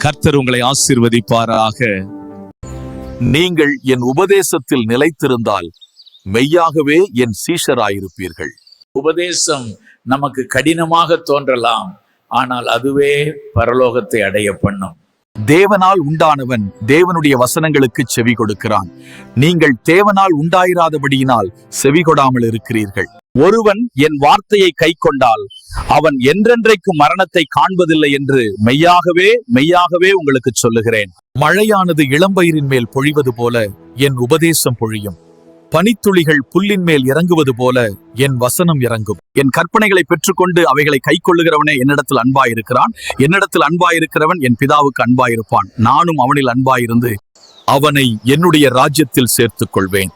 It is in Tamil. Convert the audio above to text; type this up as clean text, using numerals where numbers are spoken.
கர்த்தர் உங்களை ஆசீர்வதிப்பாராக. நீங்கள் என் உபதேசத்தில் நிலைத்திருந்தால் மெய்யாகவே என் சீஷராயிருப்பீர்கள். உபதேசம் நமக்கு கடினமாக தோன்றலாம், ஆனால் அதுவே பரலோகத்தை அடைய பண்ணும். தேவனால் உண்டானவன் தேவனுடைய வசனங்களுக்கு செவி கொடுக்கிறான். நீங்கள் தேவனால் உண்டாயிராதபடியினால் செவி கொடாமல் இருக்கிறீர்கள். ஒருவன் என் வார்த்தையை கைக்கொண்டால் அவன் என்றென்றைக்கு மரணத்தை காண்பதில்லை என்று மெய்யாகவே உங்களுக்கு சொல்லுகிறேன். மழையானது இளம்பயிரின் மேல் பொழிவது போல என் உபதேசம் பொழியும். பனித்துளிகள் புல்லின் மேல் இறங்குவது போல என் வசனம் இறங்கும். என் கற்பனைகளை பெற்றுக்கொண்டு அவைகளை கை கொள்ளுகிறவனே என்னிடத்தில் அன்பாயிருக்கிறான். என்னிடத்தில் அன்பாயிருக்கிறவன் என் பிதாவுக்கு அன்பாயிருப்பான். நானும் அவனில் அன்பாயிருந்து அவனை என்னுடைய ராஜ்யத்தில் சேர்த்துக் கொள்வேன்.